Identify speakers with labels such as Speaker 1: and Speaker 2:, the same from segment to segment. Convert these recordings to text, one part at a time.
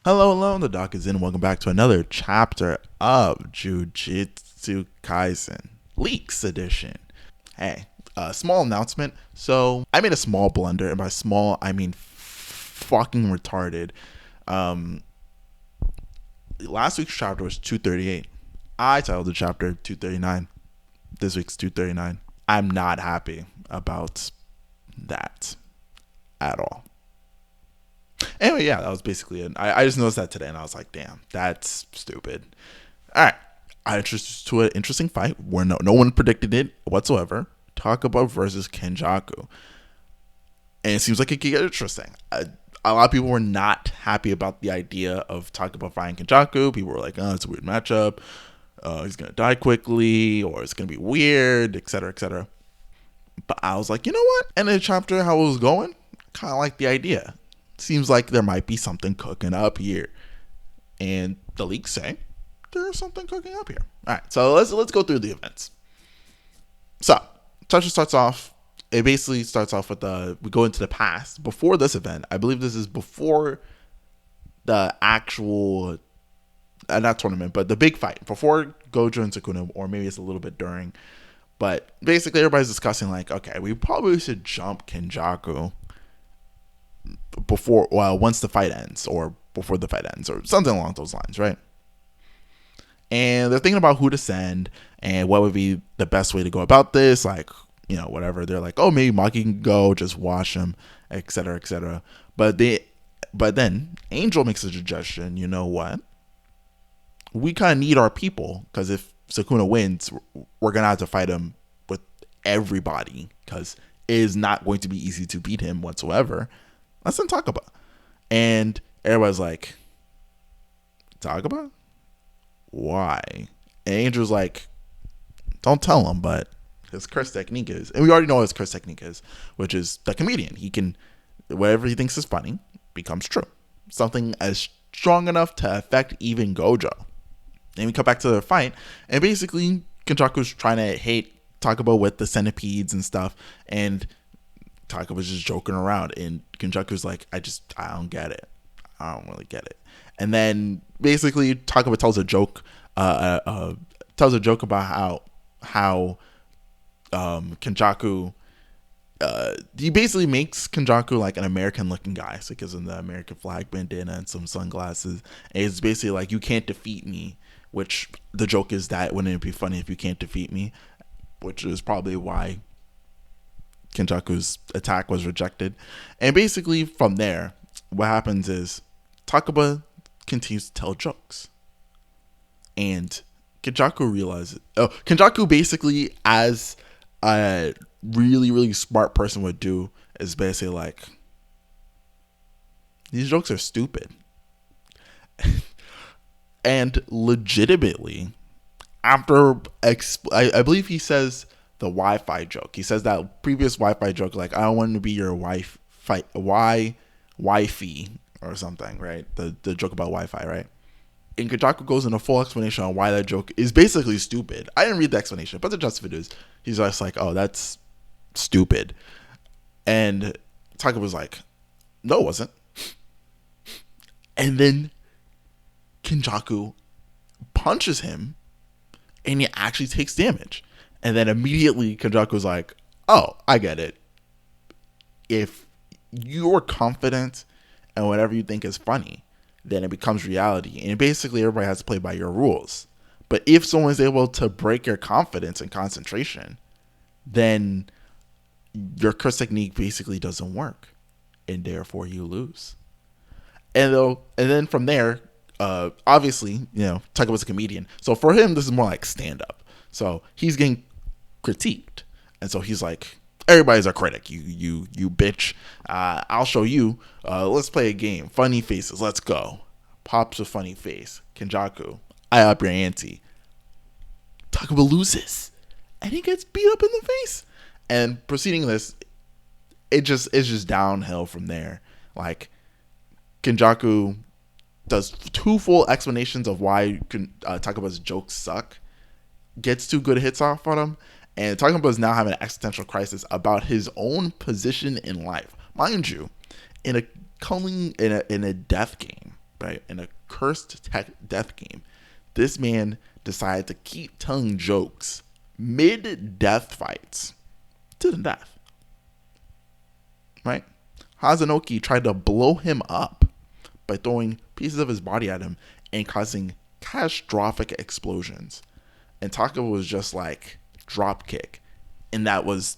Speaker 1: Hello, the doc is in. Welcome back to another chapter of Jujutsu Kaisen Leaks Edition. Hey, a small announcement. So, I made a small blunder, and by small, I mean fucking retarded. Um, Last week's chapter was 238. I titled the chapter 239. This week's 239. I'm not happy about that at all. Anyway, yeah, that was basically it. I just noticed that today, and I was like, damn, that's stupid. All right. I introduced to an interesting fight where no one predicted it whatsoever. Takaba versus Kenjaku. And it seems like it could get interesting. A lot of people were not happy about the idea of Takaba fighting Kenjaku. People were like, oh, it's a weird matchup. He's going to die quickly, or it's going to be weird, etc., etc. But I was like, you know what? End of the chapter, how it was going, kind of like the idea. Seems like there might be something cooking up here. And the leaks say there's something cooking up here. All right, so let's go through the events. So, chapter starts off. It basically starts off with we go into the past before this event. I believe this is before the actual not tournament, but the big fight before Gojo and Sukuna, or maybe it's a little bit during. But basically, everybody's discussing like, okay, we probably should jump Kenjaku once the fight ends, or before the fight ends, or something along those lines, right? And they're thinking about who to send and what would be the best way to go about this, like, you know, whatever. They're like, oh, maybe Maki can go, just wash him, etc., etc. But then Angel makes a suggestion. You know what? We kind of need our people, because if Sukuna wins, we're gonna have to fight him with everybody, because it is not going to be easy to beat him whatsoever. Let's then talk about. And everybody's like, Takaba? Why? And Angel's like, don't tell him, but his curse technique is, and we already know what his curse technique is, which is the comedian. He can, whatever he thinks is funny becomes true. Something as strong enough to affect even Gojo. And we come back to the fight, and basically Kenjaku's trying to hate Takaba with the centipedes and stuff, and Takaba's just joking around, and Kenjaku's like, I don't get it. I don't really get it. And then basically Takaba tells a joke, about how Kenjaku, he basically makes Kenjaku like an American looking guy. So he gives him the American flag bandana and some sunglasses. And it's basically like, you can't defeat me, which the joke is that wouldn't it be funny if you can't defeat me, which is probably why Kenjaku's attack was rejected. And basically from there, what happens is Takaba continues to tell jokes. And Kenjaku basically, as a really, really smart person would do, is basically like, these jokes are stupid. And legitimately, after, I believe he says the Wi-Fi joke. He says that previous Wi-Fi joke, like, I don't want to be your wifey or something, right? The joke about Wi-Fi, right? And Kenjaku goes into full explanation on why that joke is basically stupid. I didn't read the explanation, but the gist of it is, he's just like, oh, that's stupid. And Taka was like, no, it wasn't. And then Kenjaku punches him, and he actually takes damage. And then immediately Kenjaku's like, oh, I get it. If you're confident in whatever you think is funny, then it becomes reality. And basically everybody has to play by your rules. But if someone's able to break your confidence and concentration, then your curse technique basically doesn't work. And therefore you lose. And then from there, obviously, you know, Taka was a comedian. So for him, this is more like stand-up. So he's getting critiqued. And so he's like, everybody's a critic. You bitch. I'll show you. Let's play a game. Funny faces. Let's go. Pops a funny face. Kenjaku, I up your ante. Takaba loses, and he gets beat up in the face. And proceeding this, it's just downhill from there. Like, Kenjaku does two full explanations of why Takaba's jokes suck. Gets two good hits off on him. And Takaba is now having an existential crisis about his own position in life. Mind you, in a death game, right? In a cursed death game, this man decided to keep telling jokes mid-death fights to the death, right? Hazanoki tried to blow him up by throwing pieces of his body at him and causing catastrophic explosions. And Takaba was just like drop kick, and that was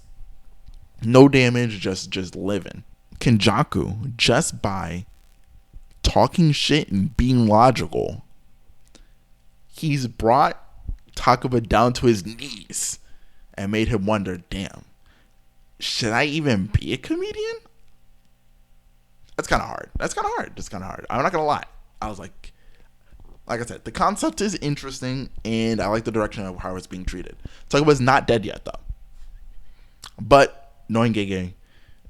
Speaker 1: no damage, just living. Kenjaku, just by talking shit and being logical, he's brought Takaba down to his knees and made him wonder, damn, should I even be a comedian? That's kind of hard. That's kind of hard. I'm not going to lie. I was like I said, the concept is interesting, and I like the direction of how it's being treated. Takaba's not dead yet, though. But knowing Gege,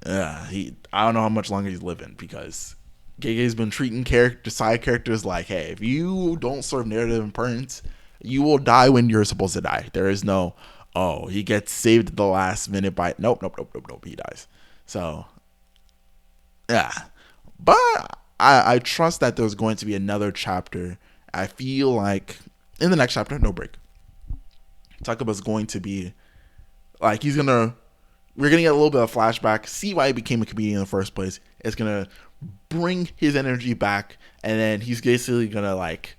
Speaker 1: I don't know how much longer he's living, because Gege's been treating side characters like, hey, if you don't serve narrative importance, you will die when you're supposed to die. There is no, oh, he gets saved at the last minute by, nope, he dies. So, yeah. But I trust that there's going to be another chapter. I feel like in the next chapter, no break, Takaba's going to be like, we're going to get a little bit of flashback, see why he became a comedian in the first place. It's going to bring his energy back, and then he's basically going to like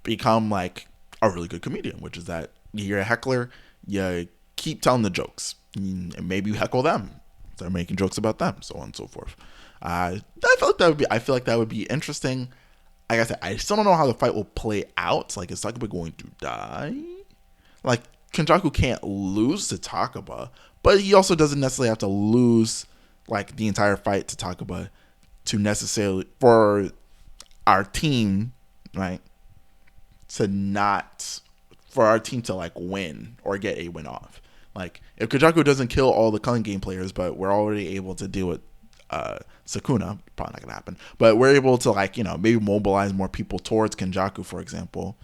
Speaker 1: become like a really good comedian, which is that you're a heckler, you keep telling the jokes, and maybe you heckle them, start making jokes about them, so on and so forth. I feel like that would be interesting. Like I said, I still don't know how the fight will play out. Like, is Takaba going to die? Like, Kenjaku can't lose to Takaba, but he also doesn't necessarily have to lose like the entire fight to Takaba to necessarily for our team, right? To not for our team to like win or get a win off. Like, if Kenjaku doesn't kill all the Culling game players, but we're already able to deal with Sukuna, probably not gonna happen, but we're able to like, maybe mobilize more people towards Kenjaku, for example.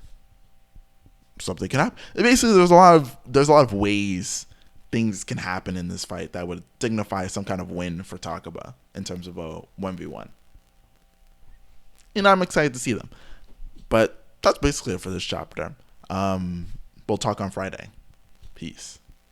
Speaker 1: Something can happen. Basically, there's a lot of ways things can happen in this fight that would signify some kind of win for Takaba in terms of a 1v1. And I'm excited to see them. But that's basically it for this chapter. We'll talk on Friday. Peace.